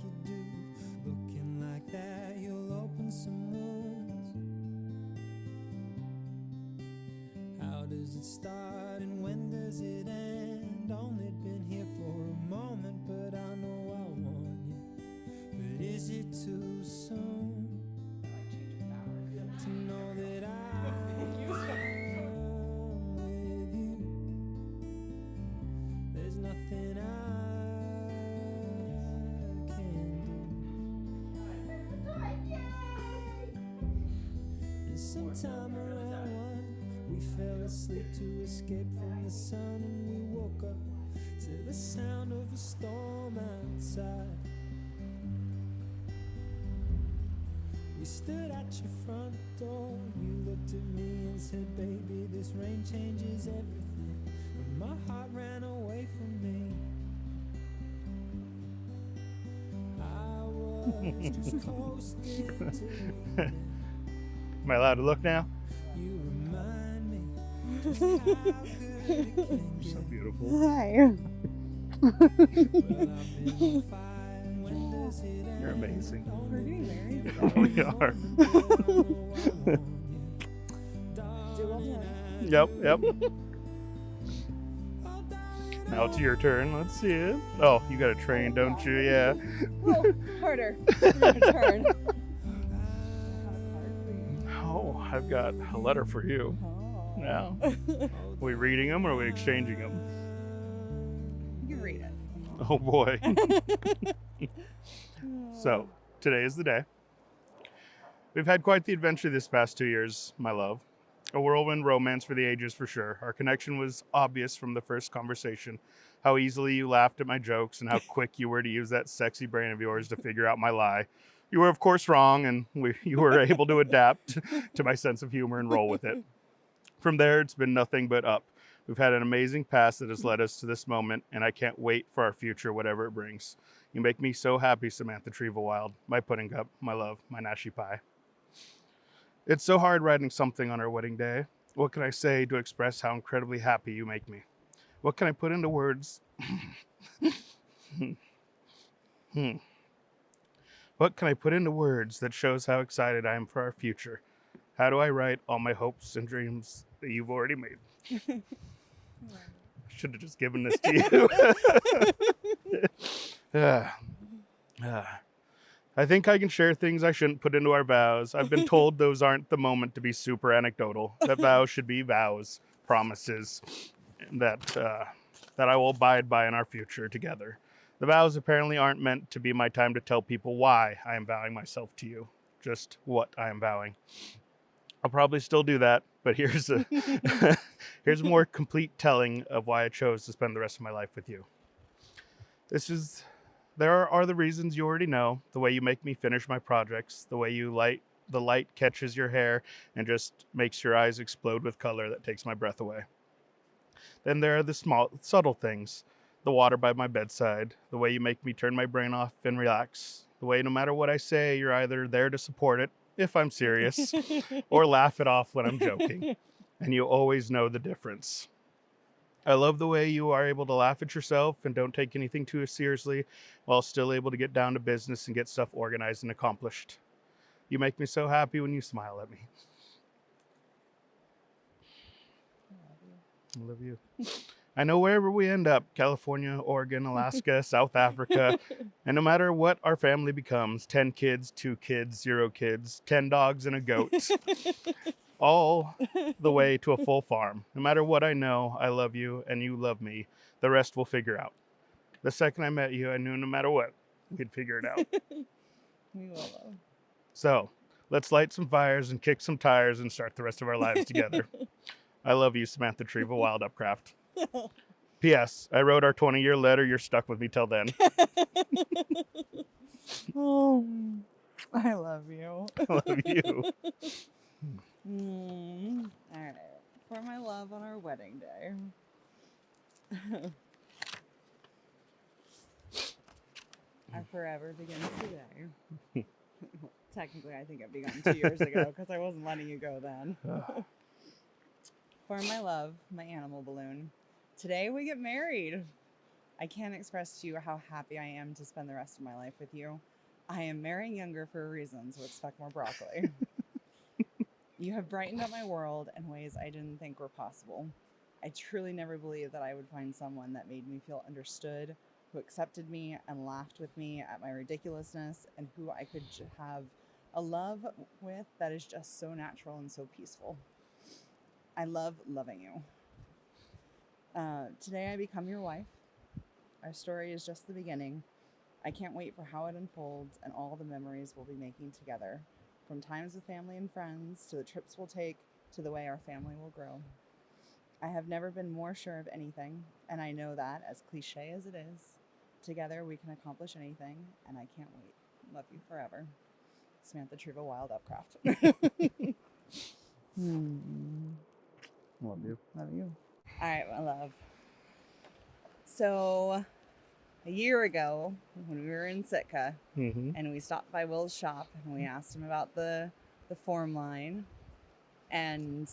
you do. Looking like that, you'll open some wounds. How does it start and when does it end? Only been here for a moment, but I know I want you. But is it too soon to know that I'm with you? There's nothing I can do. And sometime around 1, we fell asleep to escape from the sun, and we woke up to the sound of a storm outside. We stood at your front door, you looked at me and said, baby, this rain changes everything. And my heart ran away from me. I was just coasting to it. Am I allowed to look now? You remind me just how good it can So get. beautiful. Hi. Well, I've been fine. When does it end? You're amazing. We're getting married. We are. Yep. Now it's your turn. Let's see it. Oh, you got a train, don't you? Yeah. Oh, harder. Your turn. Oh, I've got a letter for you. Oh. Now, are we reading them or are we exchanging them? You read it. Oh boy. So, today is the day. We've had quite the adventure this past 2 years, my love. A whirlwind romance for the ages for sure. Our connection was obvious from the first conversation. How easily you laughed at my jokes and how quick you were to use that sexy brain of yours to figure out my lie. You were of course wrong, and you were able to adapt to my sense of humor and roll with it. From there, it's been nothing but up. We've had an amazing past that has led us to this moment, and I can't wait for our future, whatever it brings. You make me so happy, Samantha Trevor Wild, my pudding cup, my love, my nashi pie. It's so hard writing something on our wedding day. What can I say to express how incredibly happy you make me? What can I put into words? What can I put into words that shows how excited I am for our future? How do I write all my hopes and dreams that you've already made? I should have just given this to you. I think I can share things I shouldn't put into our vows. I've been told those aren't the moment to be super anecdotal. That vows should be vows, promises, that I will abide by in our future together. The vows apparently aren't meant to be my time to tell people why I am vowing myself to you, just what I am vowing. I'll probably still do that, but here's a more complete telling of why I chose to spend the rest of my life with you. There are the reasons you already know, the way you make me finish my projects, the way the light catches your hair and just makes your eyes explode with color that takes my breath away. Then there are the small, subtle things, the water by my bedside, the way you make me turn my brain off and relax, the way no matter what I say, you're either there to support it, if I'm serious, or laugh it off when I'm joking, and you always know the difference. I love the way you are able to laugh at yourself and don't take anything too seriously while still able to get down to business and get stuff organized and accomplished. You make me so happy when you smile at me. I love you. I know wherever we end up, California, Oregon, Alaska, South Africa, and no matter what our family becomes, 10 kids, 2 kids, 0 kids, 10 dogs and a goat, all the way to a full farm. No matter what I know, I love you and you love me. The rest we'll figure out. The second I met you, I knew no matter what, we'd figure it out. We will love. So, let's light some fires and kick some tires and start the rest of our lives together. I love you, Samantha Trevor Wild Upcraft. P.S. I wrote our 20-year letter. You're stuck with me till then. Oh, I love you. I love you. All right. For my love on our wedding day. Our forever begins today. Technically, I think it began 2 years ago because I wasn't letting you go then. For my love, my animal balloon. Today we get married. I can't express to you how happy I am to spend the rest of my life with you. I am marrying younger for a reason, so expect more broccoli. You have brightened up my world in ways I didn't think were possible. I truly never believed that I would find someone that made me feel understood, who accepted me and laughed with me at my ridiculousness, and who I could have a love with that is just so natural and so peaceful. I love loving you. Today I become your wife. Our story is just the beginning. I can't wait for how it unfolds and all the memories we'll be making together, from times with family and friends, to the trips we'll take, to the way our family will grow. I have never been more sure of anything, and I know that, as cliche as it is, together we can accomplish anything, and I can't wait. Love you forever. Samantha Trevor, Wild Upcraft. Love you. Love you. All right, my love. So, a year ago, when we were in Sitka, and we stopped by Will's shop, and we asked him about the form line, and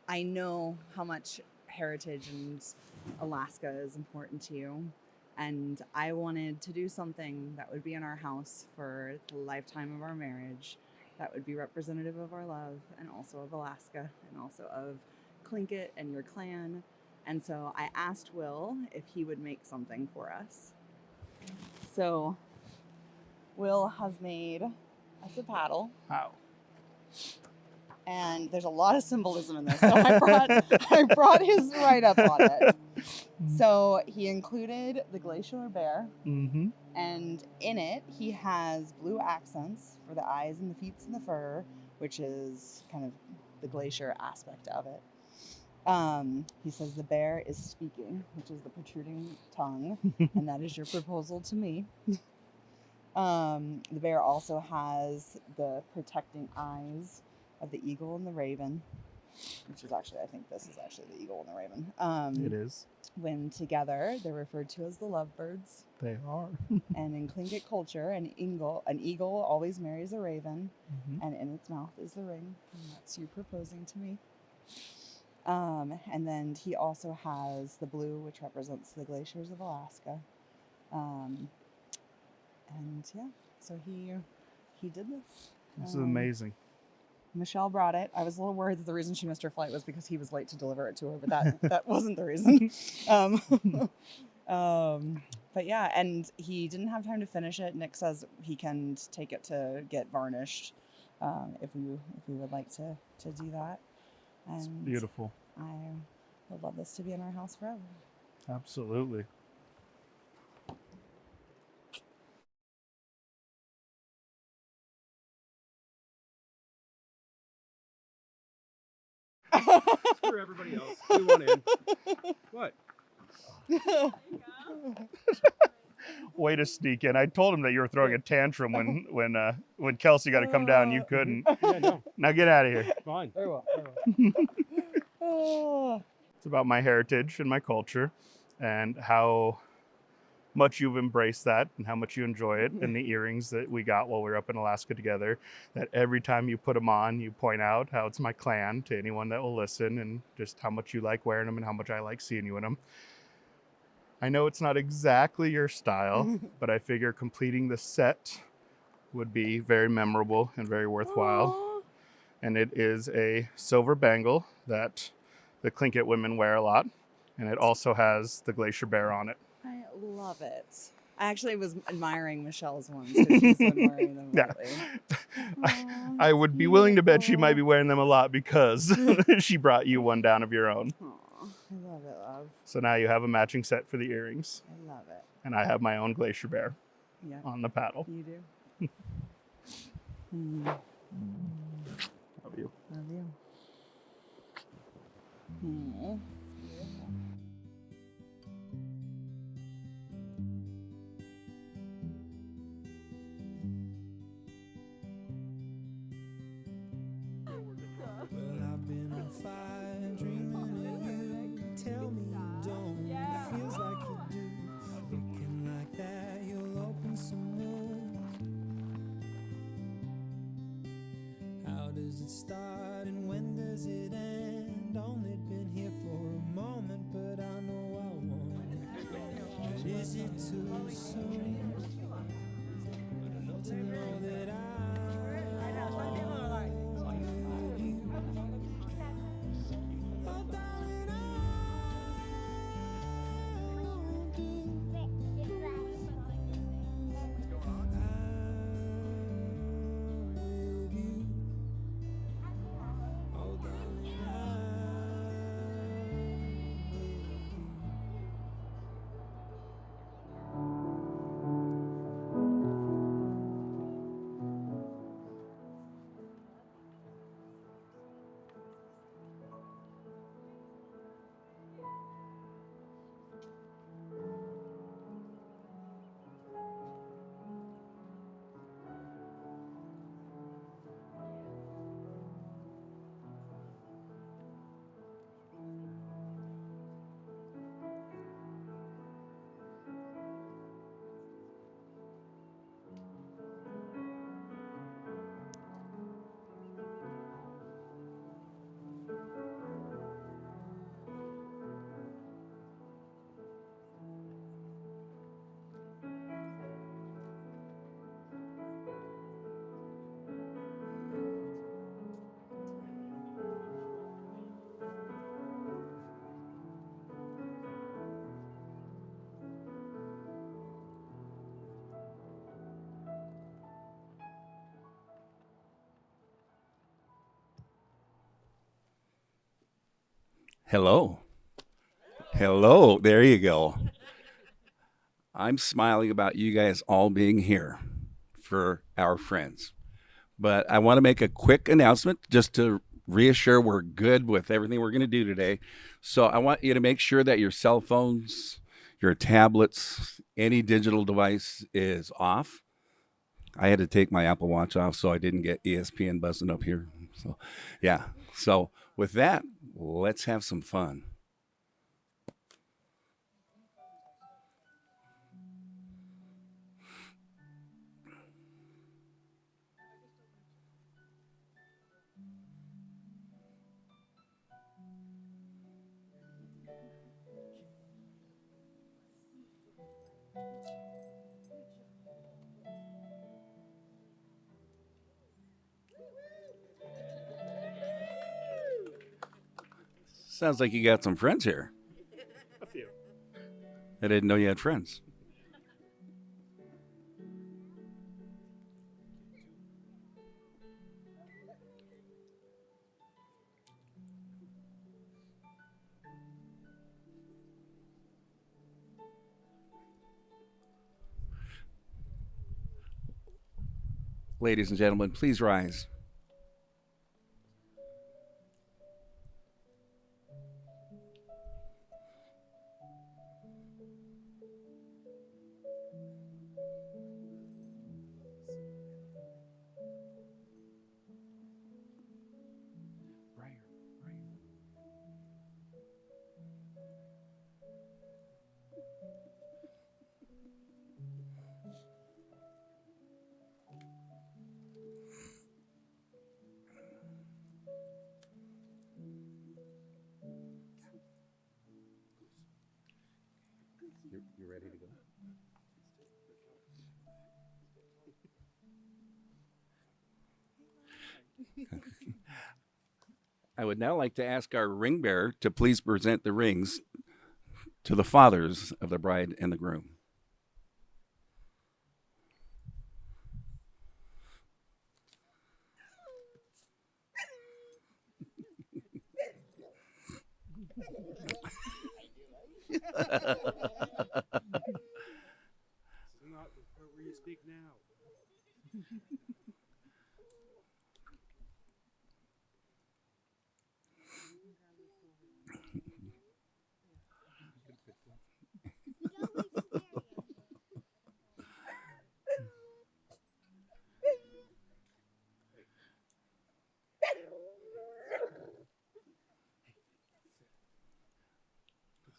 I know how much heritage and Alaska is important to you, and I wanted to do something that would be in our house for the lifetime of our marriage, that would be representative of our love, and also of Alaska, and also of Tlingit and your clan. And so I asked Will if he would make something for us. So Will has made us a paddle. Wow. And there's a lot of symbolism in this. So I brought his write-up on it. So he included the glacier bear. And in it, he has blue accents for the eyes and the feet and the fur, which is kind of the glacier aspect of it. He says the bear is speaking, which is the protruding tongue, and that is your proposal to me. The bear also has the protecting eyes of the eagle and the raven, which is actually, I think this is actually the eagle and the raven. It is. When together, they're referred to as the lovebirds. They are. And in Tlingit culture, an eagle always marries a raven, and in its mouth is the ring, and that's you proposing to me. And then he also has the blue, which represents the glaciers of Alaska. And yeah, so he did this. This is amazing. Michelle brought it. I was a little worried that the reason she missed her flight was because he was late to deliver it to her, but that wasn't the reason. But yeah, and he didn't have time to finish it. Nick says he can take it to get varnished if we would like to do that. And It's beautiful. I would love this to be in our house forever. Absolutely. Screw everybody else. We want in. What? Way to sneak in. I told him that you were throwing a tantrum when Kelsey got to come down. You couldn't. Yeah, no. Now get out of here. Fine. Very well. It's about my heritage and my culture and how much you've embraced that and how much you enjoy it, and the earrings that we got while we were up in Alaska together, that every time you put them on, you point out how it's my clan to anyone that will listen, and just how much you like wearing them and how much I like seeing you in them. I know it's not exactly your style, but I figure completing the set would be very memorable and very worthwhile. Aww. And it is a silver bangle that the Tlingit women wear a lot, and it also has the glacier bear on it. I love it. I actually was admiring Michelle's ones because she's been wearing them lately. Yeah. I would be willing to bet she might be wearing them a lot because she brought you one down of your own. Aww, I love it, love. So now you have a matching set for the earrings. I love it. And I have my own glacier bear Yeah. on the paddle. You do. Love you. Love you. Beautiful. Well, I've been on fire, dreaming of you. Tell me you don't. It feels like you do. Looking like that, you'll open some wounds. How does it start and when does it end? Only been here for a moment, but I know I want it. is it too soon to know that I love you? Oh, darling, Hello. Hello. There you go. I'm smiling about you guys all being here for our friends. But I want to make a quick announcement just to reassure we're good with everything we're going to do today. So I want you to make sure that your cell phones, your tablets, any digital device is off. I had to take my Apple Watch off so I didn't get ESPN buzzing up here. So, yeah. So with that, let's have some fun. Sounds like you got some friends here. A few. I didn't know you had friends. Ladies and gentlemen, please rise. You ready to go? I would now like to ask our ring bearer to please present the rings to the fathers of the bride and the groom. This is not the part where you speak now.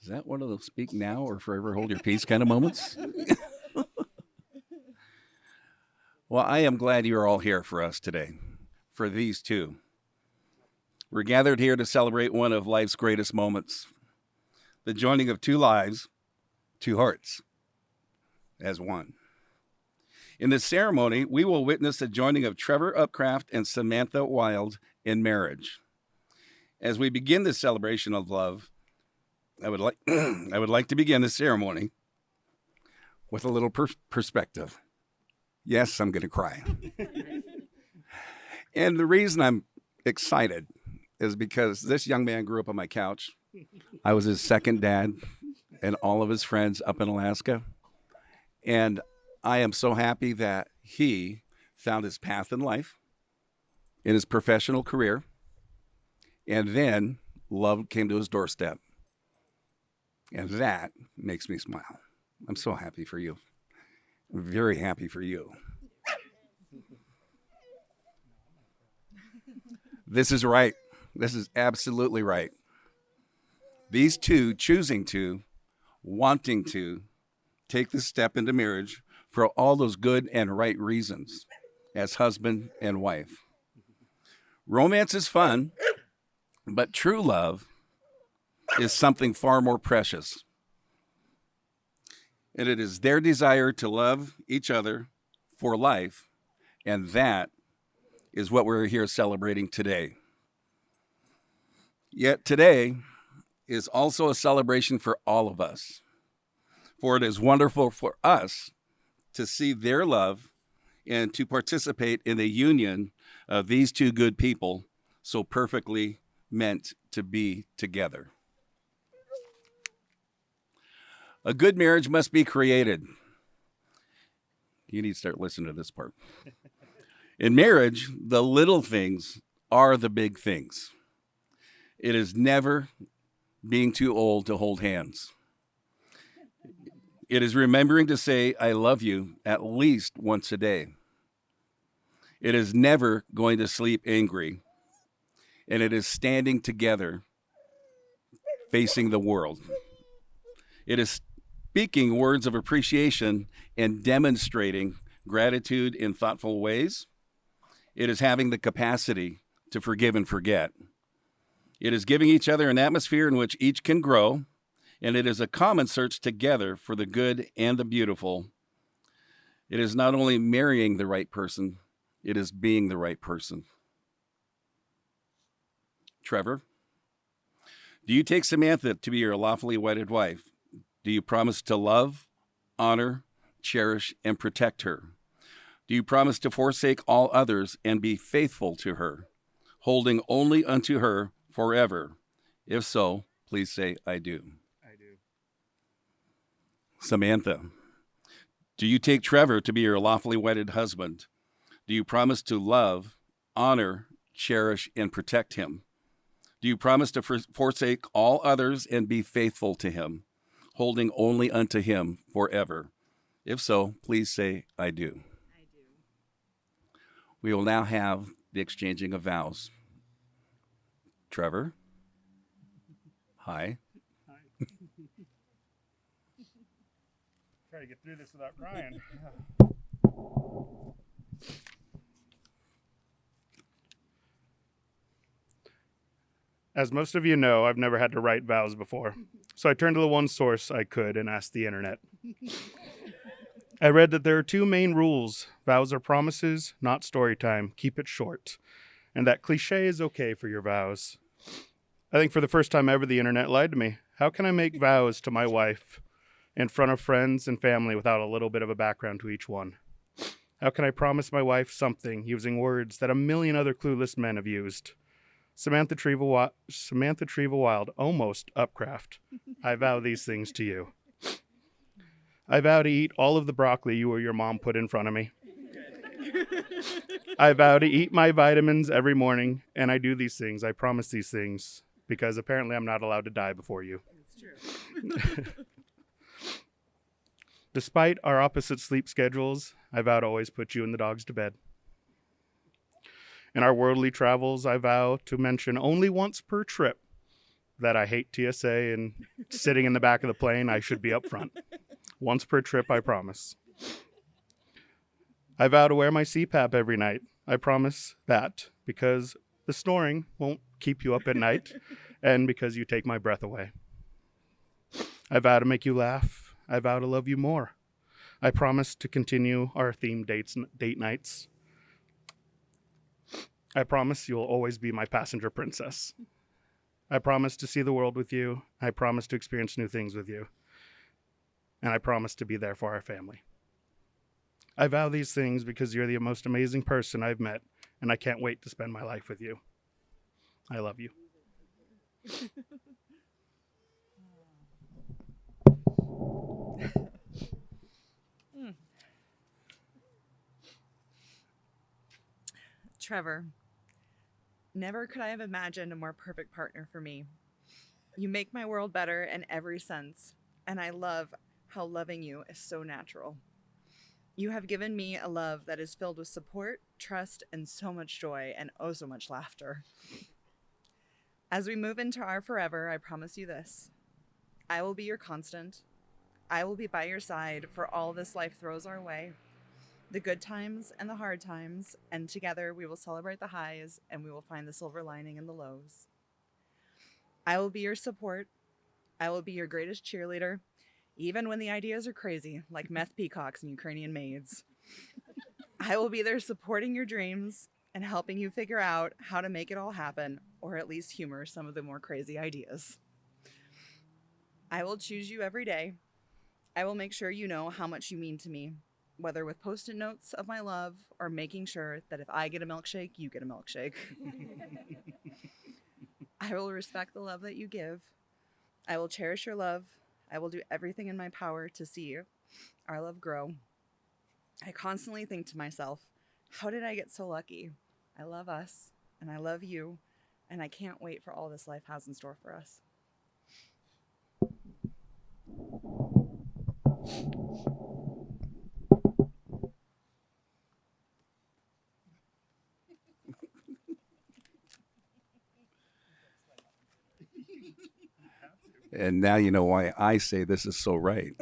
Is that one of those speak now or forever hold your peace kind of moments? Well, I am glad you're all here for us today, for these two. We're gathered here to celebrate one of life's greatest moments, the joining of two lives, two hearts, as one. In this ceremony, we will witness the joining of Trevor Upcraft and Samantha Wild in marriage. As we begin this celebration of love, I would like to begin this ceremony with a little perspective. Yes, I'm going to cry. And the reason I'm excited is because this young man grew up on my couch. I was his second dad and all of his friends up in Alaska. And I am so happy that he found his path in life, in his professional career, and then love came to his doorstep. And that makes me smile. I'm so happy for you. I'm very happy for you. This is right. This is absolutely right. These two choosing to, wanting to take this step into marriage for all those good and right reasons as husband and wife. Romance is fun, but true love is something far more precious. And it is their desire to love each other for life, and that is what we're here celebrating today. Yet today is also a celebration for all of us, for it is wonderful for us to see their love and to participate in the union of these two good people so perfectly meant to be together. A good marriage must be created. You need to start listening to this part. In marriage, the little things are the big things. It is never being too old to hold hands. It is remembering to say, I love you at least once a day. It is never going to sleep angry. And it is standing together, facing the world. It is speaking words of appreciation and demonstrating gratitude in thoughtful ways. It is having the capacity to forgive and forget. It is giving each other an atmosphere in which each can grow, and it is a common search together for the good and the beautiful. It is not only marrying the right person, it is being the right person. Trevor, do you take Samantha to be your lawfully wedded wife? Do you promise to love, honor, cherish, and protect her? Do you promise to forsake all others and be faithful to her, holding only unto her forever? If so, please say, I do. I do. Samantha, do you take Trevor to be your lawfully wedded husband? Do you promise to love, honor, cherish, and protect him? Do you promise to forsake all others and be faithful to him, holding only unto him forever? If so, please say, I do. I do. We will now have the exchanging of vows. Trevor? Hi. Hi. Try to get through this without crying. As most of you know, I've never had to write vows before, so I turned to the one source I could and asked the internet. I read that there are two main rules. Vows are promises, not story time. Keep it short. And that cliche is okay for your vows. I think for the first time ever, the internet lied to me. How can I make vows to my wife in front of friends and family without a little bit of a background to each one? How can I promise my wife something using words that a million other clueless men have used? Samantha Trevor Wild, almost Upcraft. I vow these things to you. I vow to eat all of the broccoli you or your mom put in front of me. I vow to eat my vitamins every morning, and I do these things. I promise these things, because apparently I'm not allowed to die before you. It's true. Despite our opposite sleep schedules, I vow to always put you and the dogs to bed. In our worldly travels, I vow to mention only once per trip that I hate TSA and sitting in the back of the plane, I should be up front. Once per trip, I promise. I vow to wear my CPAP every night. I promise that because the snoring won't keep you up at night and because you take my breath away. I vow to make you laugh. I vow to love you more. I promise to continue our themed date nights. I promise you'll always be my passenger princess. I promise to see the world with you. I promise to experience new things with you. And I promise to be there for our family. I vow these things because you're the most amazing person I've met, and I can't wait to spend my life with you. I love you. Trevor, never could I have imagined a more perfect partner for me. You make my world better in every sense, and I love how loving you is so natural. You have given me a love that is filled with support, trust, and so much joy, and oh so much laughter. As we move into our forever, I promise you this: I will be your constant. I will be by your side for all this life throws our way, the good times and the hard times, and together we will celebrate the highs and we will find the silver lining in the lows. I will be your support. I will be your greatest cheerleader, even when the ideas are crazy, like meth peacocks and Ukrainian maids. I will be there supporting your dreams and helping you figure out how to make it all happen, or at least humor some of the more crazy ideas. I will choose you every day. I will make sure you know how much you mean to me, whether with post-it notes of my love or making sure that if I get a milkshake, you get a milkshake. I will respect the love that you give. I will cherish your love. I will do everything in my power to see our love grow. I constantly think to myself, how did I get so lucky? I love us, and I love you, and I can't wait for all this life has in store for us. And now you know why I say this is so right.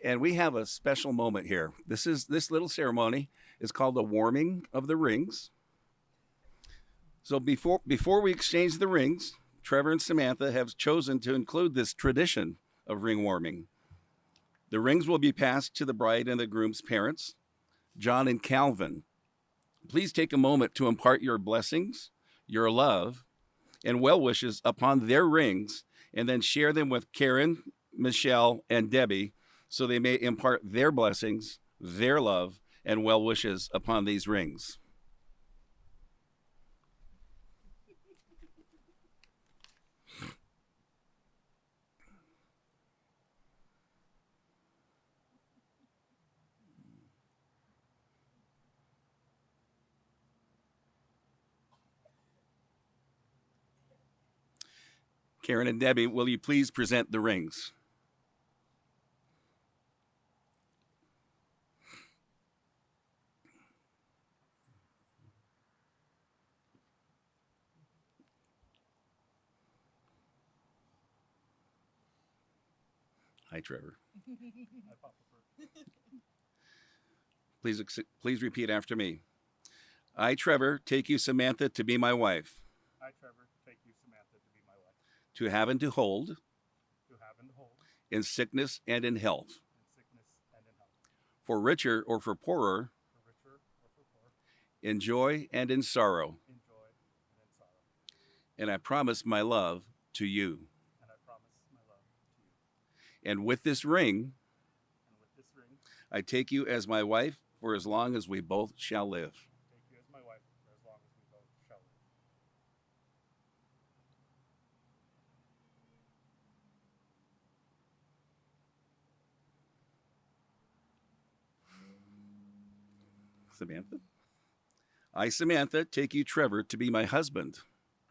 And we have a special moment here. This little ceremony is called the warming of the rings. So before we exchange the rings, Trevor and Samantha have chosen to include this tradition of ring warming. The rings will be passed to the bride and the groom's parents, John and Calvin. Please take a moment to impart your blessings, your love, and well wishes upon their rings, and then share them with Karen, Michelle, and Debbie so they may impart their blessings, their love, and well wishes upon these rings. Karen and Debbie, will you please present the rings? Hi, Trevor. Please repeat after me. I, Trevor, take you, Samantha, to be my wife, I, Trevor, take you, Samantha, to be my wife, to have and to hold, to have and hold, in sickness and in health, in sickness and in health, for richer or for poorer, for richer or for poor, in joy and in sorrow. in joy and in sorrow. And I promise my love to you. And I promise my love to you. And with this ring, And with this ring, I take you as my wife for as long as we both shall live. take you as my wife for as long as we both shall live. Samantha? I, Samantha, take you, Trevor, to be my husband,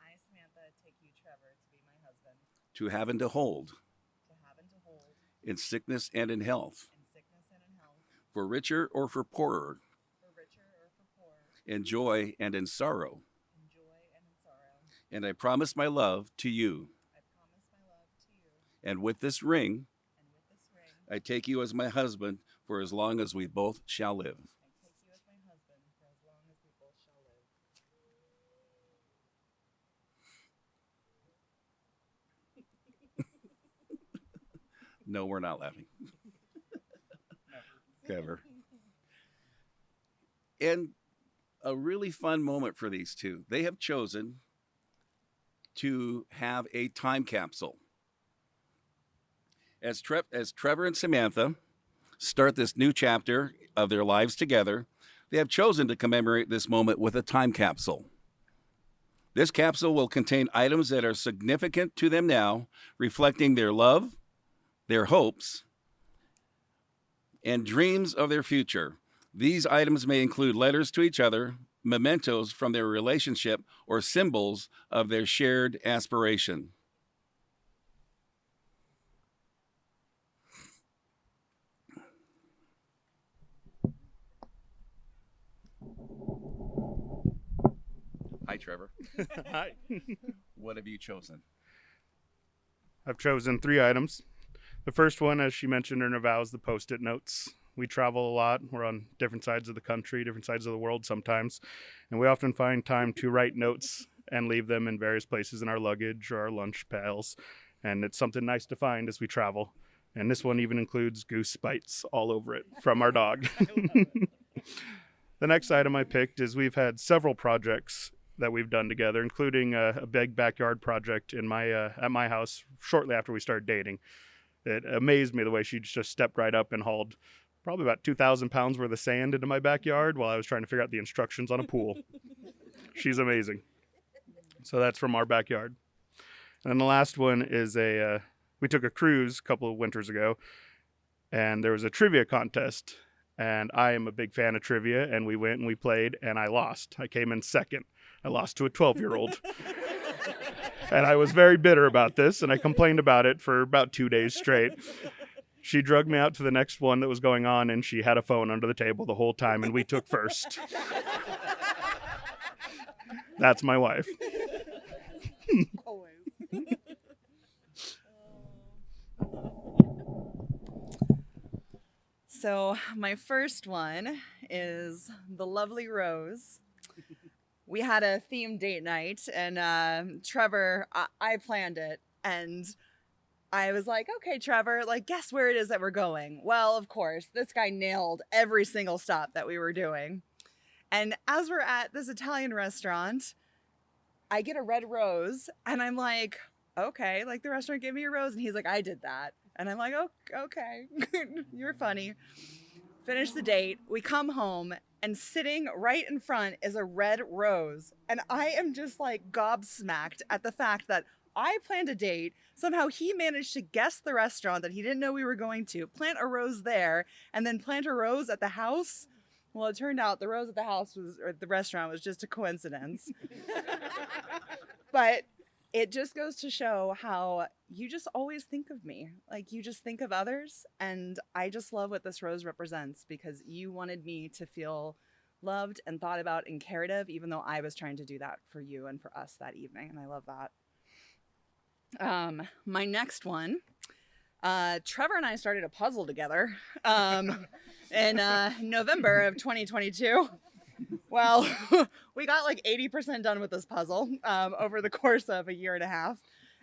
I, Samantha, take you, Trevor, to be my husband, to have and to hold, to have and to hold, in sickness and in health, in sickness and in health, for richer or for poorer, for richer or for poor, in joy and in sorrow. in joy and in sorrow. And I promise my love to you. I promise my love to you. And with this ring, And with this ring, I take you as my husband for as long as we both shall live. I take you as my husband for as long as we both shall live. No, we're not laughing. Never. And a really fun moment for these two. They have chosen to have a time capsule. As Trevor and Samantha start this new chapter of their lives together, they have chosen to commemorate this moment with a time capsule. This capsule will contain items that are significant to them now, reflecting their love, their hopes, and dreams of their future. These items may include letters to each other, mementos from their relationship, or symbols of their shared aspiration. Hi, Trevor. Hi. What have you chosen? I've chosen 3 items. The first one, as she mentioned in her vows, the Post-it notes. We travel a lot. We're on different sides of the country, different sides of the world sometimes, and we often find time to write notes and leave them in various places in our luggage or our lunch pails, and it's something nice to find as we travel. And this one even includes goose bites all over it from our dog. The next item I picked is we've had several projects that we've done together, including a big backyard project in my at my house shortly after we started dating. It amazed me the way she just stepped right up and hauled probably about 2,000 pounds worth of sand into my backyard while I was trying to figure out the instructions on a pool. She's amazing. So that's from our backyard. And then the last one is we took a cruise a couple of winters ago, and there was a trivia contest. And I am a big fan of trivia, and we went and we played, and I lost. I came in second. I lost to a 12-year-old. And I was very bitter about this, and I complained about it for about 2 days straight. She drugged me out to the next one that was going on, and she had a phone under the table the whole time, and we took first. That's my wife. Always. So my first one is the lovely Rose. We had a themed date night, and Trevor, I planned it, and I was like, okay, Trevor, like, guess where it is that we're going? Well, of course, this guy nailed every single stop that we were doing. And as we're at this Italian restaurant, I get a red rose, and I'm like, okay, like, the restaurant gave me a rose, and he's like, I did that. And I'm like, oh, okay, you're funny. Finish the date. We come home, and sitting right in front is a red rose. And I am just like gobsmacked at the fact that I planned a date. Somehow he managed to guess the restaurant that he didn't know we were going to, plant a rose there, and then plant a rose at the house. Well, it turned out the rose at the house or the restaurant was just a coincidence. But it just goes to show how you just always think of me. Like, you just think of others. And I just love what this rose represents, because you wanted me to feel loved and thought about and cared of, even though I was trying to do that for you and for us that evening. And I love that. My next one, Trevor and I started a puzzle together in November of 2022. Well, we got like 80% done with this puzzle over the course of a year and a half.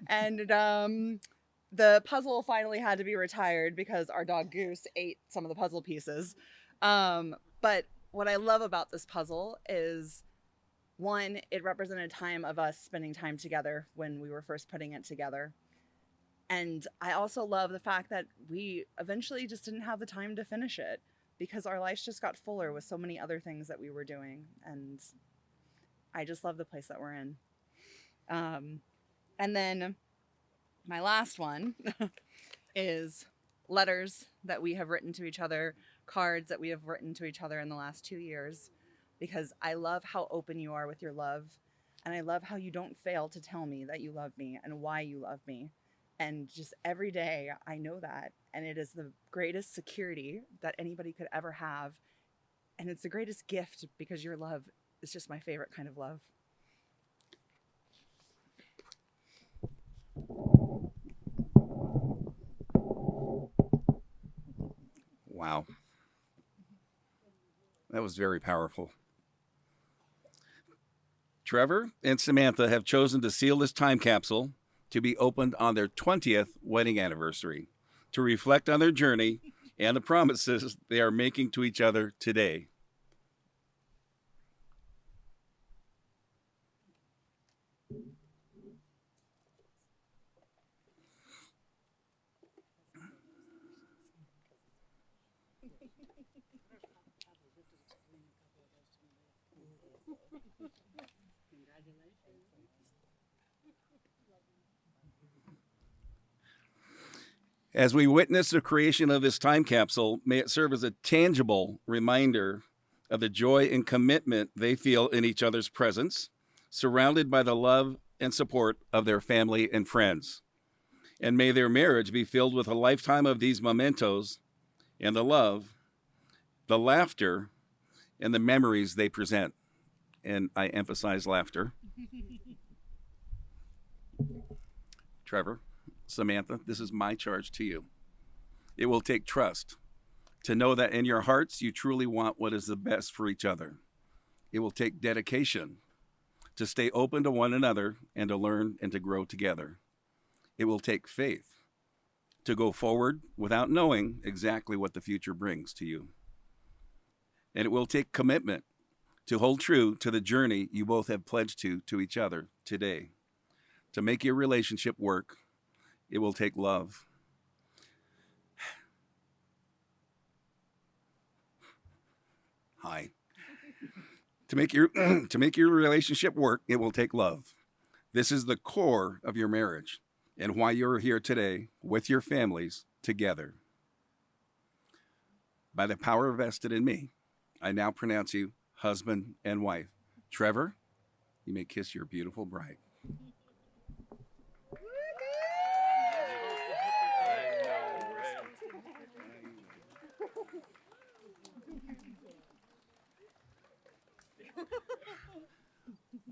And the puzzle finally had to be retired because our dog Goose ate some of the puzzle pieces. But what I love about this puzzle is, one, it represented a time of us spending time together when we were first putting it together. And I also love the fact that we eventually just didn't have the time to finish it, because our lives just got fuller with so many other things that we were doing. And I just love the place that we're in. And then my last one is letters that we have written to each other, cards that we have written to each other in the last 2 years, because I love how open you are with your love. And I love how you don't fail to tell me that you love me and why you love me. And just every day I know that. And it is the greatest security that anybody could ever have. And it's the greatest gift, because your love is just my favorite kind of love. Wow. That was very powerful. Trevor and Samantha have chosen to seal this time capsule to be opened on their 20th wedding anniversary. to reflect on their journey and the promises they are making to each other today. As we witness the creation of this time capsule, may it serve as a tangible reminder of the joy and commitment they feel in each other's presence, surrounded by the love and support of their family and friends. And may their marriage be filled with a lifetime of these mementos and the love, the laughter, and the memories they present. And I emphasize laughter. Trevor, Samantha, this is my charge to you. It will take trust to know that in your hearts you truly want what is the best for each other. It will take dedication to stay open to one another and to learn and to grow together. It will take faith to go forward without knowing exactly what the future brings to you. And it will take commitment to hold true to the journey you both have pledged to each other today. To make your relationship work, it will take love. Hi. To make your relationship work, it will take love. This is the core of your marriage and why you're here today with your families together. By the power vested in me, I now pronounce you husband and wife. Trevor, you may kiss your beautiful bride.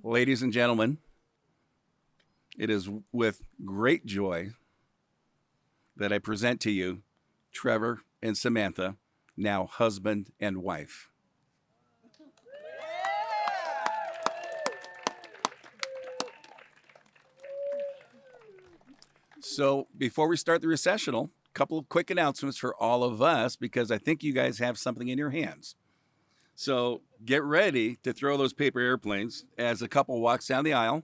Ladies and gentlemen, it is with great joy that I present to you Trevor and Samantha, now husband and wife. So before we start the recessional, a couple of quick announcements for all of us, because I think you guys have something in your hands. So get ready to throw those paper airplanes as the couple walks down the aisle,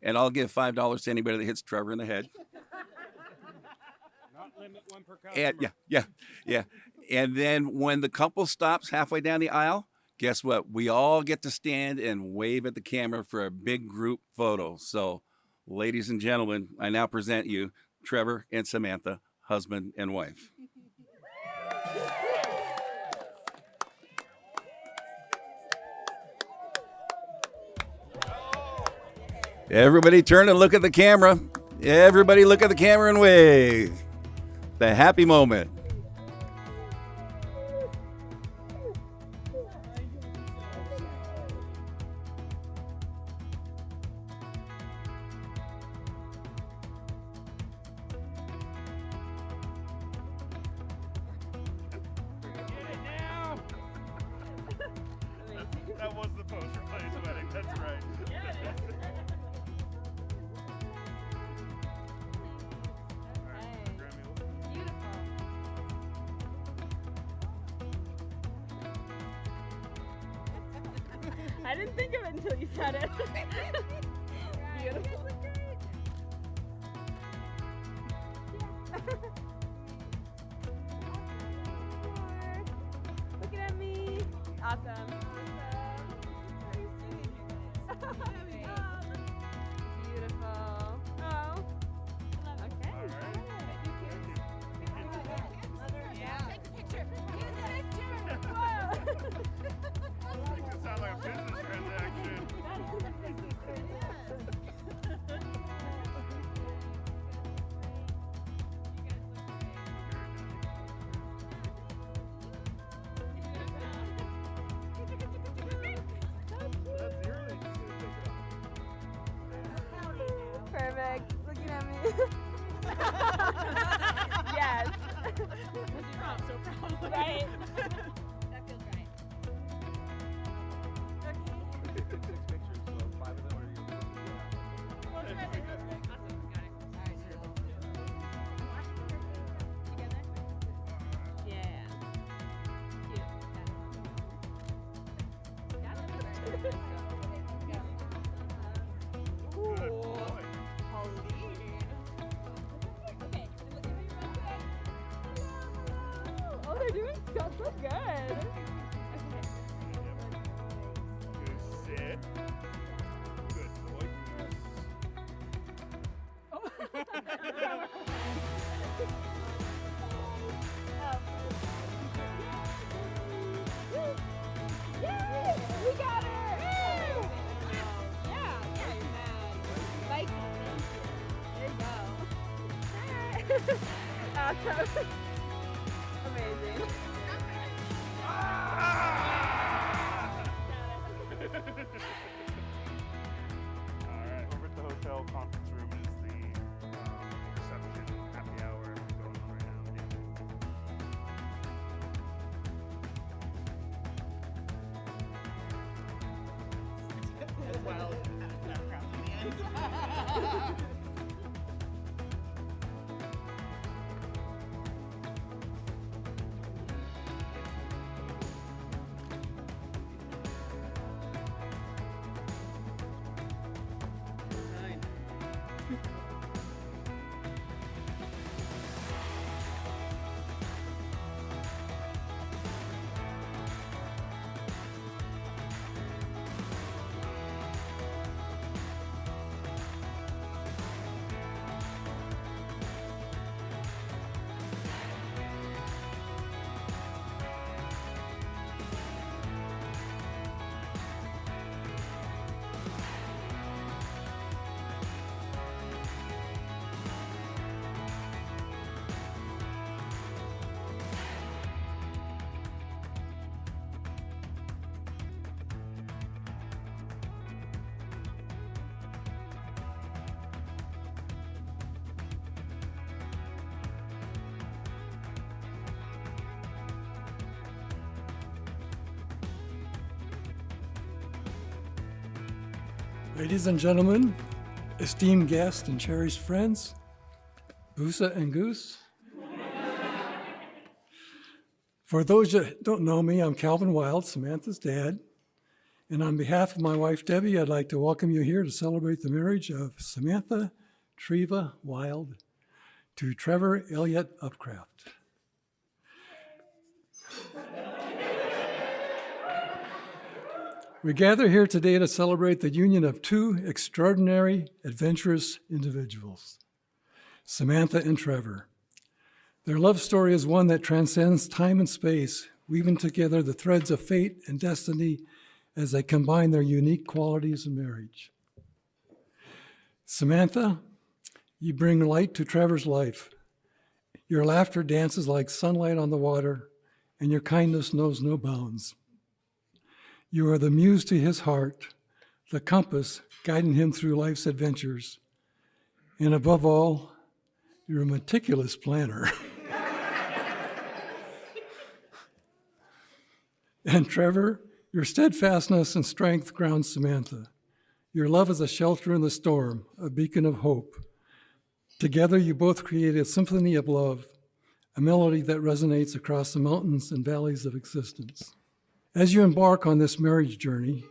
and I'll give $5 to anybody that hits Trevor in the head. Not limit one per customer. And yeah. And then when the couple stops halfway down the aisle, guess what? We all get to stand and wave at the camera for a big group photo. So, ladies and gentlemen, I now present you Trevor and Samantha, husband and wife. Everybody turn and look at the camera. Everybody look at the camera and wave. The happy moment. That was the poster place wedding. That's right. I didn't think of it until you said it. Beautiful. Looking at me. Awesome. Beautiful. Oh. Okay. Yeah. Take the picture. Makes it sound like a business transaction. Perfect. Looking at me. Yes. I'm so proud. Right. That feels right. Okay. Good boy. Oh, they're doing so good. Good sit. Good boy. Yay! We got her! Yeah, Viking, there you go. Awesome. Amazing. All right, over at the hotel conference room is the reception happy hour going on right now. Ladies and gentlemen, esteemed guests and cherished friends, Boosa and Goose. For those that don't know me, I'm Calvin Wild, Samantha's dad. And on behalf of my wife, Debbie, I'd like to welcome you here to celebrate the marriage of Samantha Treva Wild to Trevor Elliott Upcraft. We gather here today to celebrate the union of two extraordinary, adventurous individuals, Samantha and Trevor. Their love story is one that transcends time and space, weaving together the threads of fate and destiny as they combine their unique qualities in marriage. Samantha, you bring light to Trevor's life. Your laughter dances like sunlight on the water, and your kindness knows no bounds. You are the muse to his heart, the compass guiding him through life's adventures. And above all, you're a meticulous planner. And Trevor, your steadfastness and strength grounds Samantha. Your love is a shelter in the storm, a beacon of hope. Together, you both create a symphony of love, a melody that resonates across the mountains and valleys of existence. As you embark on this marriage journey,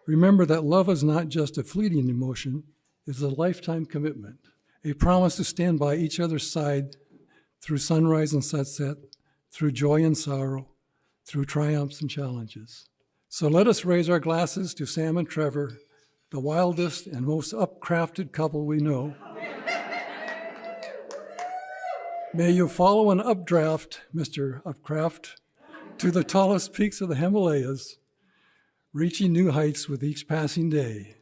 remember that love is not just a fleeting emotion, it's a lifetime commitment, a promise to stand by each other's side through sunrise and sunset, through joy and sorrow, through triumphs and challenges. So let us raise our glasses to Sam and Trevor, the wildest and most upcrafted couple we know. May you follow an updraft, Mr. Upcraft, to the tallest peaks of the Himalayas, reaching new heights with each passing day.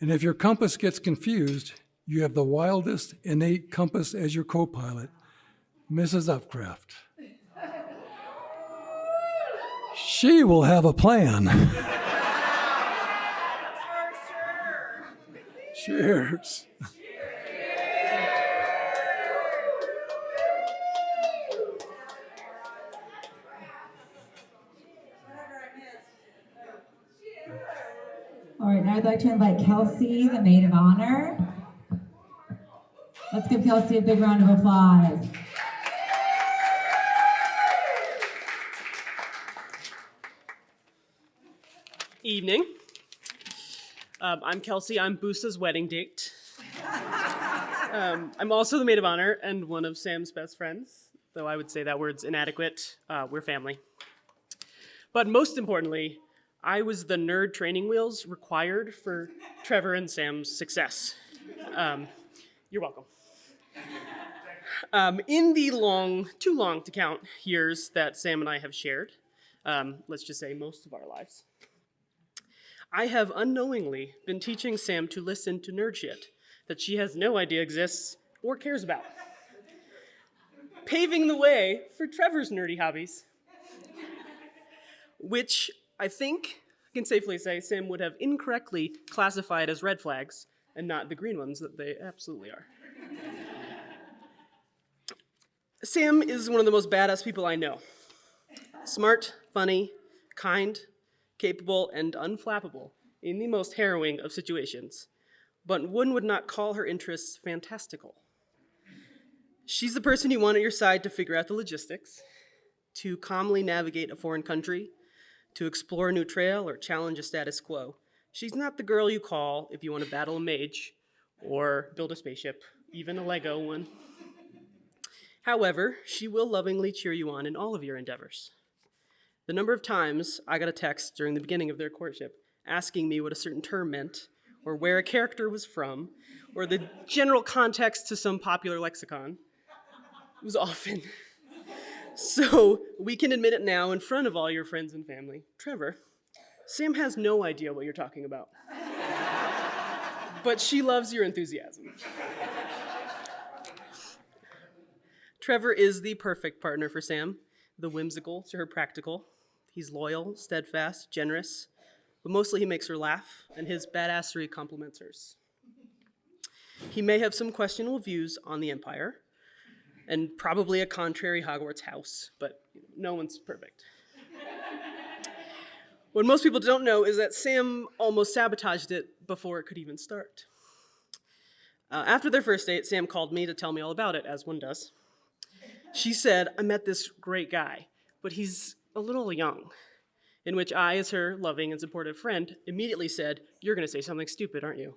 And if your compass gets confused, you have the wildest innate compass as your co-pilot, Mrs. Upcraft. She will have a plan. Cheers. All right, now I'd like to invite Kelsey, the maid of honor. Let's give Kelsey a big round of applause. Evening. I'm Kelsey. I'm Boosta's wedding date. I'm also the maid of honor and one of Sam's best friends, though I would say that word's inadequate. We're family. But most importantly, I was the nerd training wheels required for Trevor and Sam's success. You're welcome. In the too long to count years that Sam and I have shared, let's just say most of our lives, I have unknowingly been teaching Sam to listen to nerd shit that she has no idea exists or cares about, paving the way for Trevor's nerdy hobbies, which I think I can safely say Sam would have incorrectly classified as red flags and not the green ones that they absolutely are. Sam is one of the most badass people I know. Smart, funny, kind, capable, and unflappable in the most harrowing of situations. But one would not call her interests fantastical. She's the person you want at your side to figure out the logistics, to calmly navigate a foreign country, to explore a new trail or challenge a status quo. She's not the girl you call if you want to battle a mage or build a spaceship, even a Lego one. However, she will lovingly cheer you on in all of your endeavors. The number of times I got a text during the beginning of their courtship asking me what a certain term meant, or where a character was from, or the general context to some popular lexicon was often. So we can admit it now in front of all your friends and family. Trevor, Sam has no idea what you're talking about. But she loves your enthusiasm. Trevor is the perfect partner for Sam, the whimsical to her practical. He's loyal, steadfast, generous, but mostly he makes her laugh, and his badassery complements hers. He may have some questionable views on the Empire, and probably a contrary Hogwarts house, but no one's perfect. What most people don't know is that Sam almost sabotaged it before it could even start. After their first date, Sam called me to tell me all about it, as one does. She said, I met this great guy, but he's a little young. In which I, as her loving and supportive friend, immediately said, you're going to say something stupid, aren't you?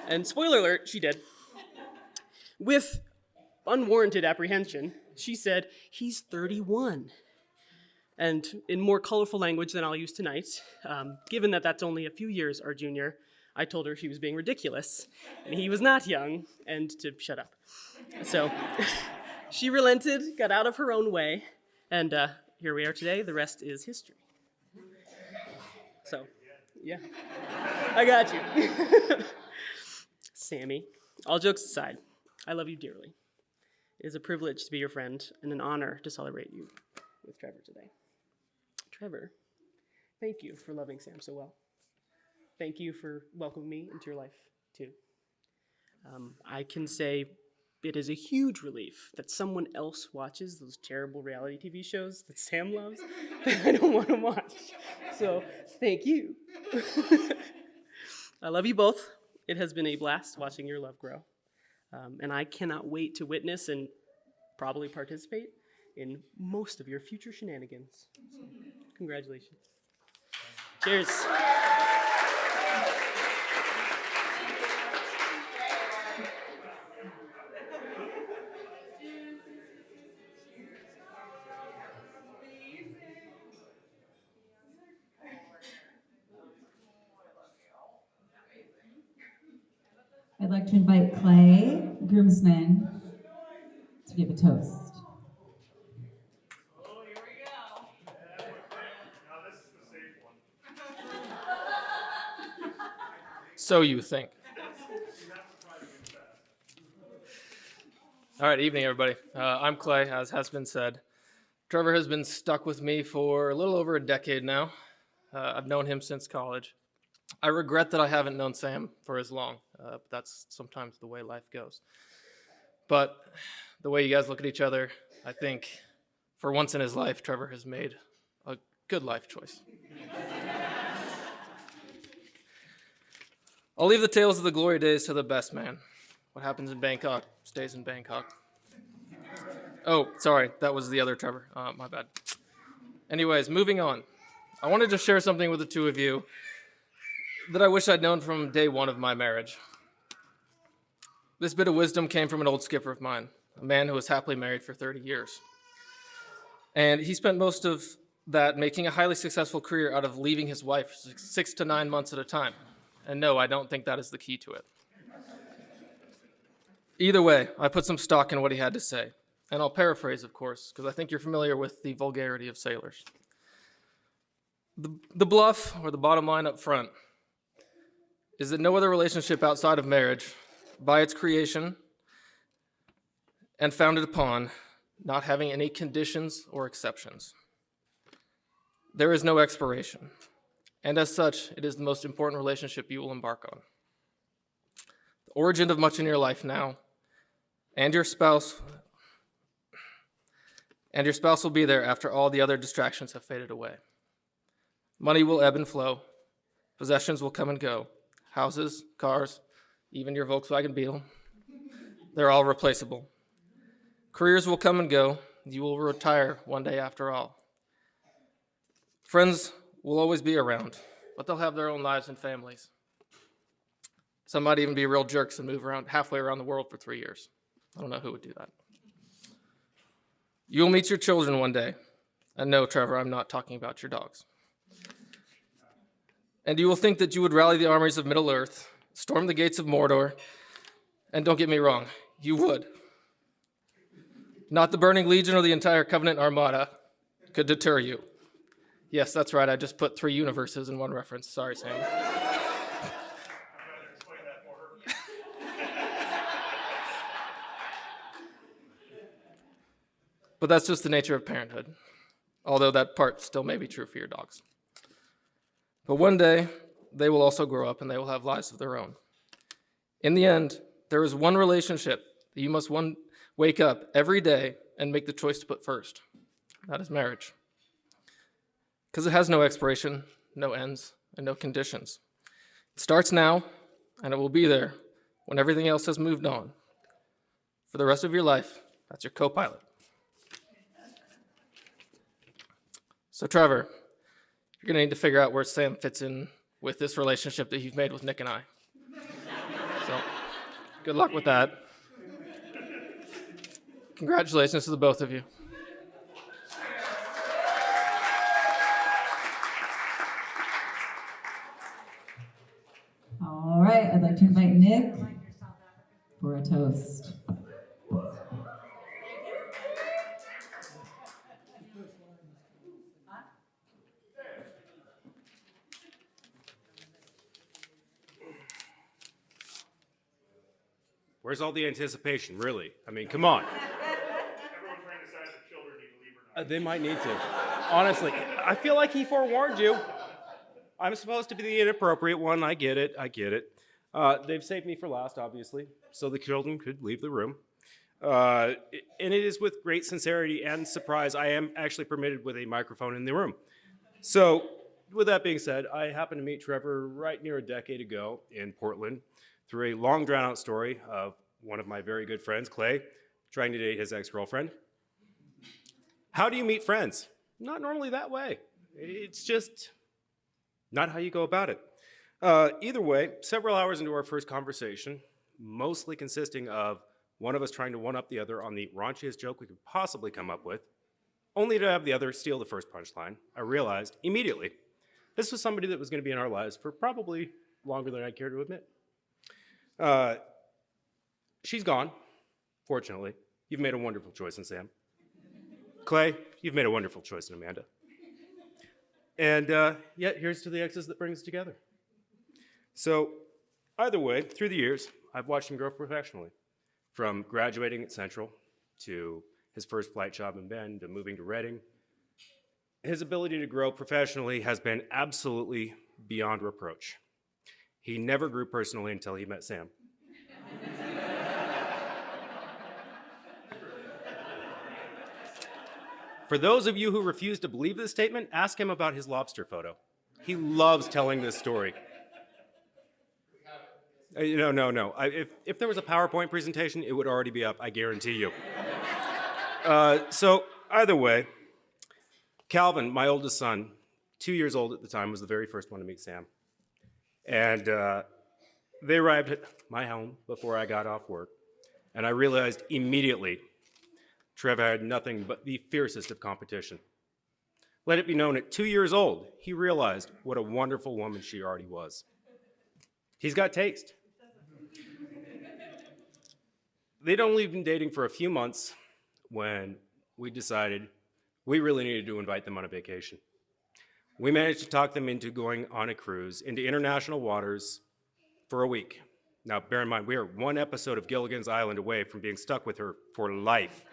And spoiler alert, she did. With unwarranted apprehension, she said, he's 31. And in more colorful language than I'll use tonight, given that that's only a few years our junior, I told her she was being ridiculous, and he was not young, and to shut up. So she relented, got out of her own way, and here we are today. The rest is history. So, yeah, I got you. Sammy, all jokes aside, I love you dearly. It is a privilege to be your friend and an honor to celebrate you with Trevor today. Trevor, thank you for loving Sam so well. Thank you for welcoming me into your life, too. I can say it is a huge relief that someone else watches those terrible reality TV shows that Sam loves that I don't want to watch. So, thank you. I love you both. It has been a blast watching your love grow. And I cannot wait to witness and probably participate in most of your future shenanigans. So, congratulations. Cheers. I'd like to invite Clay, groomsman, to give a toast. Oh, here we go. Now this is the safe one. So you think. All right, evening, everybody. I'm Clay, as has been said. Trevor has been stuck with me for a little over a decade now. I've known him since college. I regret that I haven't known Sam for as long. But that's sometimes the way life goes. But the way you guys look at each other, I think for once in his life, Trevor has made a good life choice. I'll leave the tales of the glory days to the best man. What happens in Bangkok stays in Bangkok. Oh, sorry, that was the other Trevor. My bad. Anyways, moving on. I wanted to share something with the two of you that I wish I'd known from day one of my marriage. This bit of wisdom came from an old skipper of mine, a man who was happily married for 30 years. And he spent most of that making a highly successful career out of leaving his wife 6 to 9 months at a time. And no, I don't think that is the key to it. Either way, I put some stock in what he had to say. And I'll paraphrase, of course, because I think you're familiar with the vulgarity of sailors. The bluff, or the bottom line up front, is that no other relationship outside of marriage, by its creation and founded upon not having any conditions or exceptions. There is no expiration, and as such, it is the most important relationship you will embark on. The origin of much in your life now, and your spouse will be there after all the other distractions have faded away. Money will ebb and flow, possessions will come and go, houses, cars, even your Volkswagen Beetle, they're all replaceable. Careers will come and go, you will retire one day after all. Friends will always be around, but they'll have their own lives and families. Some might even be real jerks and move around halfway around the world for 3 years. I don't know who would do that. You'll meet your children one day. And no, Trevor, I'm not talking about your dogs. And you will think that you would rally the armies of Middle-earth, storm the gates of Mordor, and don't get me wrong, you would. Not the Burning Legion or the entire Covenant Armada could deter you. Yes, that's right, I just put 3 universes in one reference. Sorry, Sam. But that's just the nature of parenthood, although that part still may be true for your dogs. But one day, they will also grow up and they will have lives of their own. In the end, there is one relationship that you must wake up every day and make the choice to put first. That is marriage. Because it has no expiration, no ends, and no conditions. It starts now, and it will be there when everything else has moved on. For the rest of your life, that's your co-pilot. So Trevor, you're going to need to figure out where Sam fits in with this relationship that you've made with Nick and I. So good luck with that. Congratulations to the both of you. All right, I'd like to invite Nick for a toast. Where's all the anticipation, really? I mean, come on. Everyone's trying to decide if children need to leave or not. They might need to. Honestly, I feel like he forewarned you. I'm supposed to be the inappropriate one. I get it. They've saved me for last, obviously, so the children could leave the room. And it is with great sincerity and surprise I am actually permitted with a microphone in the room. So, with that being said, I happened to meet Trevor right near a decade ago in Portland through a long, drawn-out story of one of my very good friends, Clay, trying to date his ex-girlfriend. How do you meet friends? Not normally that way. It's just not how you go about it. Either way, several hours into our first conversation, mostly consisting of one of us trying to one-up the other on the raunchiest joke we could possibly come up with, only to have the other steal the first punchline, I realized immediately this was somebody that was going to be in our lives for probably longer than I'd care to admit. She's gone, fortunately. You've made a wonderful choice in Sam. Clay, you've made a wonderful choice in Amanda. And yet, here's to the exes that bring us together. So, either way, through the years, I've watched him grow professionally. From graduating at Central to his first flight job in Bend to moving to Reading. His ability to grow professionally has been absolutely beyond reproach. He never grew personally until he met Sam. For those of you who refuse to believe this statement, ask him about his lobster photo. He loves telling this story. No. If there was a PowerPoint presentation, it would already be up, I guarantee you. So, either way, Calvin, my oldest son, 2 years old at the time, was the very first one to meet Sam. And they arrived at my home before I got off work, and I realized immediately Trevor had nothing but the fiercest of competition. Let it be known, at 2 years old, he realized what a wonderful woman she already was. He's got taste. They'd only been dating for a few months when we decided we really needed to invite them on a vacation. We managed to talk them into going on a cruise into international waters for a week. Now, bear in mind, we are one episode of Gilligan's Island away from being stuck with her for life.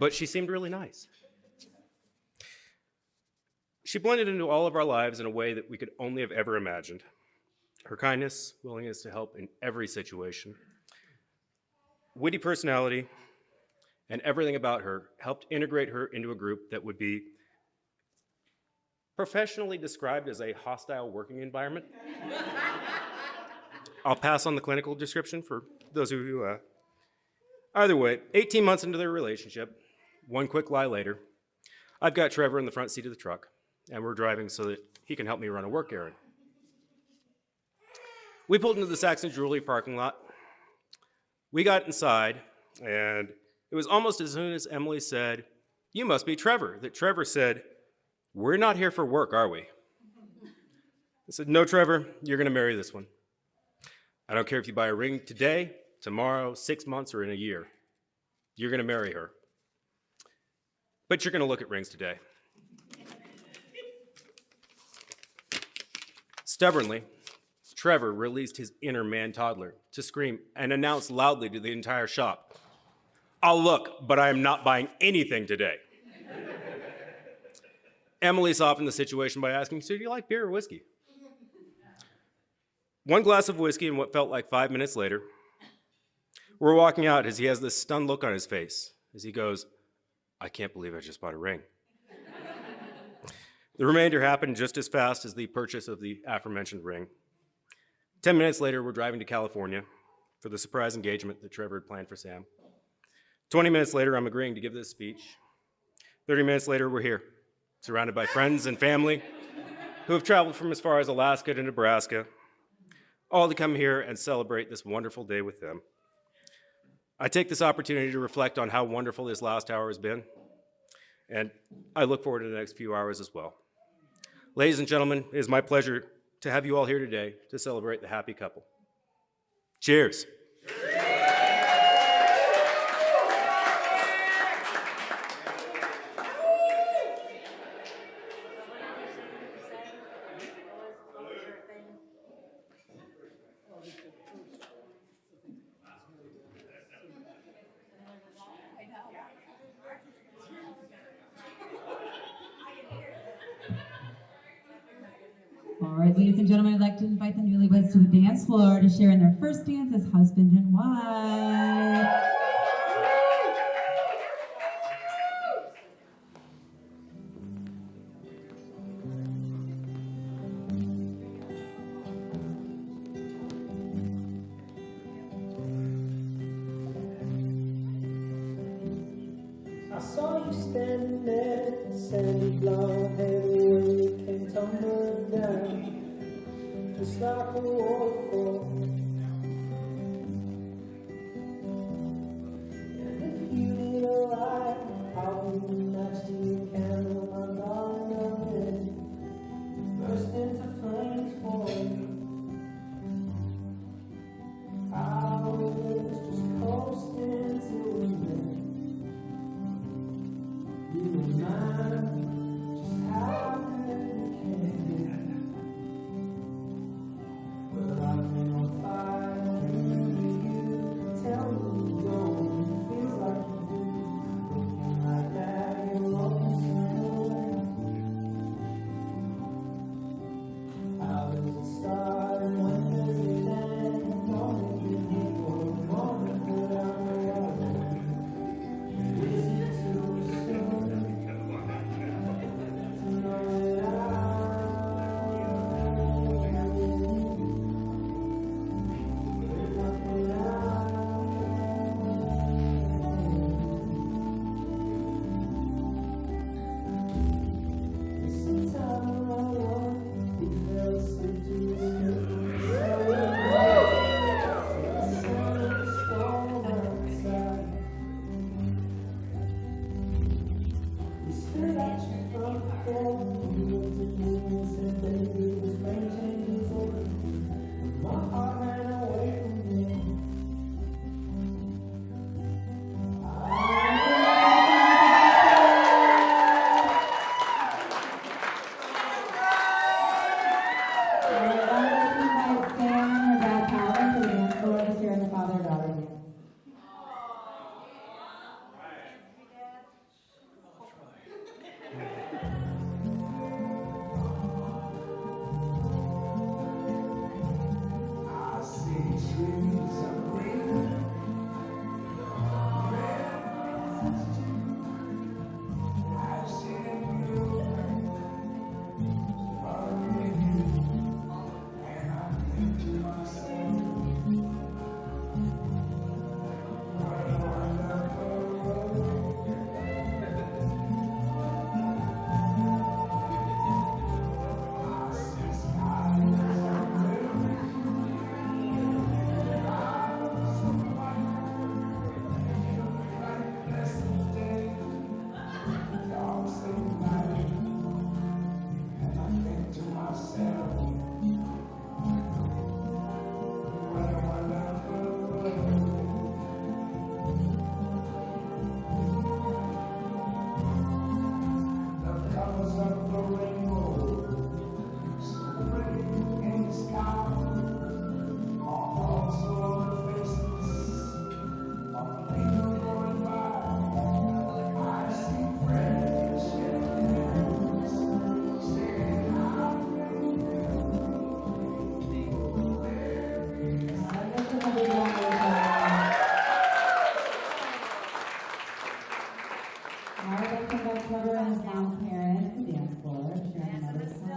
But she seemed really nice. She blended into all of our lives in a way that we could only have ever imagined. Her kindness, willingness to help in every situation, witty personality, and everything about her helped integrate her into a group that would be professionally described as a hostile working environment. I'll pass on the clinical description for those of you who... Either way, 18 months into their relationship, one quick lie later, I've got Trevor in the front seat of the truck, and we're driving so that he can help me run a work errand. We pulled into the Saxon Jewelry parking lot. We got inside, and it was almost as soon as Emily said, "You must be Trevor," that Trevor said, "We're not here for work, are we?" I said, "No, Trevor, you're going to marry this one. I don't care if you buy a ring today, tomorrow, 6 months, or in a year. You're going to marry her. But you're going to look at rings today." Stubbornly, Trevor released his inner man-toddler to scream and announce loudly to the entire shop, "I'll look, but I am not buying anything today." Emily softened the situation by asking, "So do you like beer or whiskey?" One glass of whiskey and what felt like 5 minutes later, we're walking out as he has this stunned look on his face as he goes, "I can't believe I just bought a ring." The remainder happened just as fast as the purchase of the aforementioned ring. 10 minutes later, we're driving to California for the surprise engagement that Trevor had planned for Sam. 20 minutes later, I'm agreeing to give this speech. 30 minutes later, we're here, surrounded by friends and family who have traveled from as far as Alaska to Nebraska, all to come here and celebrate this wonderful day with them. I take this opportunity to reflect on how wonderful this last hour has been, and I look forward to the next few hours as well. Ladies and gentlemen, it is my pleasure to have you all here today to celebrate the happy couple. Cheers. All right, ladies and gentlemen, I'd like to invite the newlyweds to the dance floor to share in their first dance as husband and wife. I saw you standing there, sandy blonde hair, the way you came tumbling down, just like a waterfall. And if you need a light, I'll be the match to your candle, my darling, I'm in, burst into flames for you. I was just coasting till the end. You and I, just how good it can be. Well, I've been on fire, dreaming you. Tell me you don't, it feels like you do. Looking like that, you're lonesome. Trevor and his mom Karen to the dance floor, sharing another song.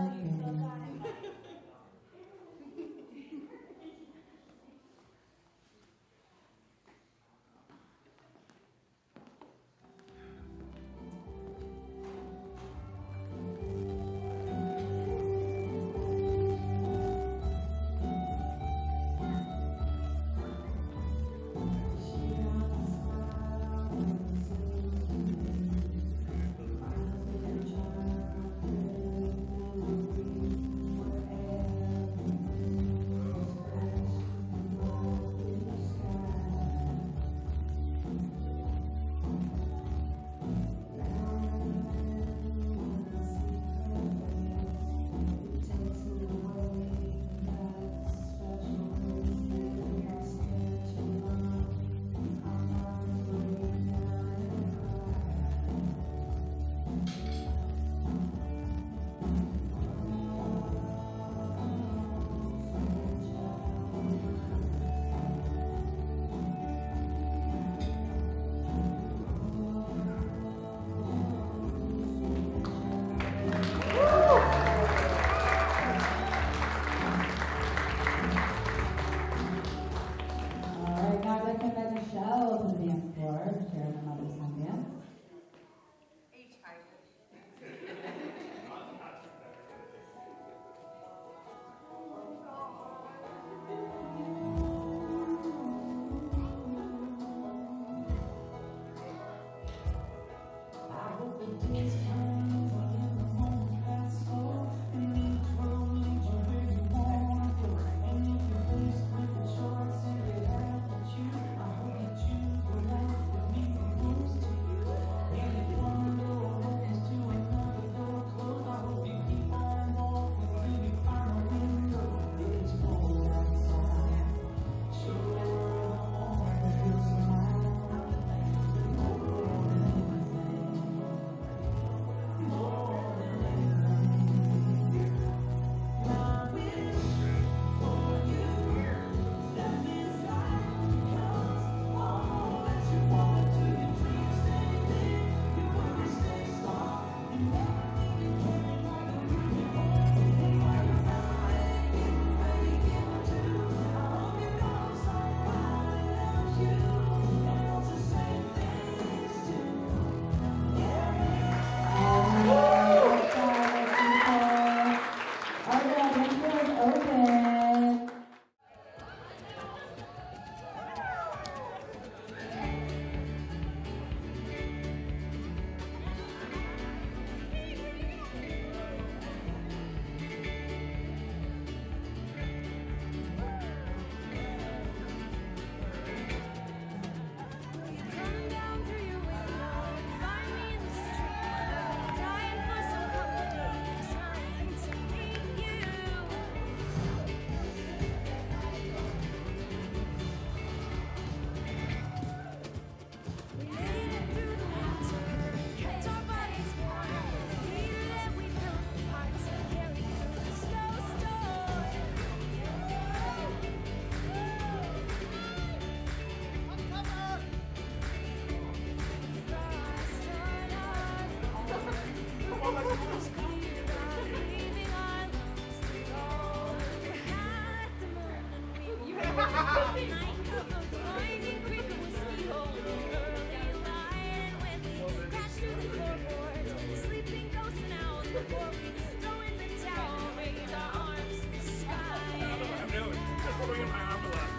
before we throw in the towel, raise our arms to the sky. I'm doing. Just throwing my arm aloft.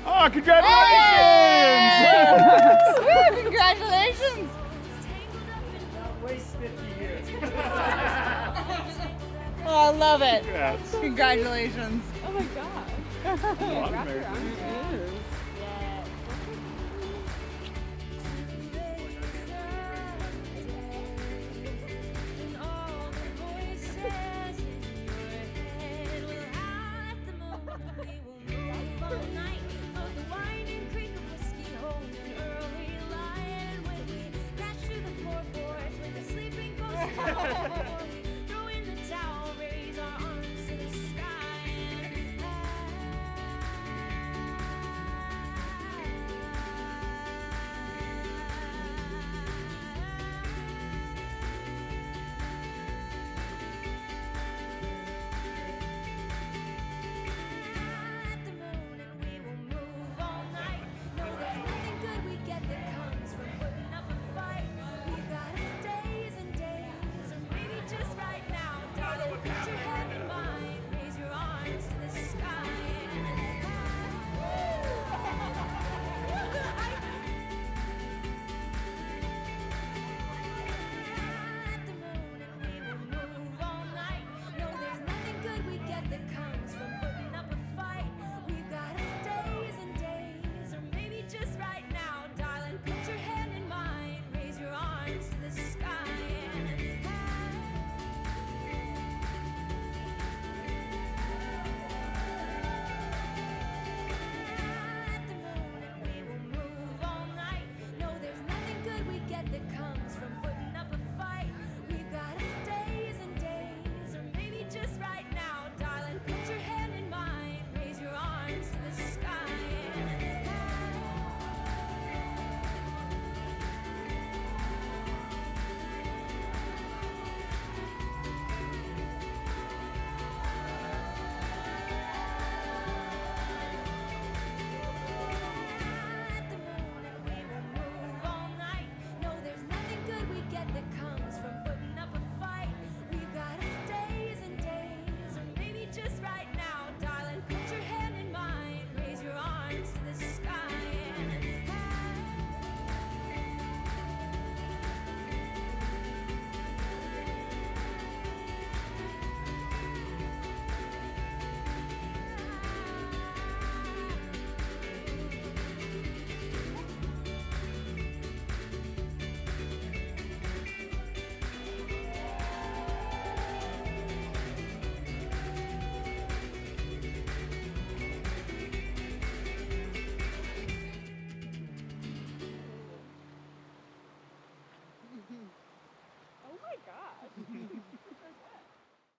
Oh, congratulations! Woo, congratulations! Wait 50 years. Oh, I love it. Congrats. Congratulations. Oh my gosh. Wrap your arms around It is. And all the voices in your head will howl at the moon. We will move all night on the winding creek of whiskey, home and early light. When we crash through the floorboards, when the sleeping ghosts call, throw in the towel, raise our arms to the sky and at the moon, and we will move all night. No, there's nothing good we get that comes from putting up a fight. We've got days and days, or maybe just right now, darling. Put your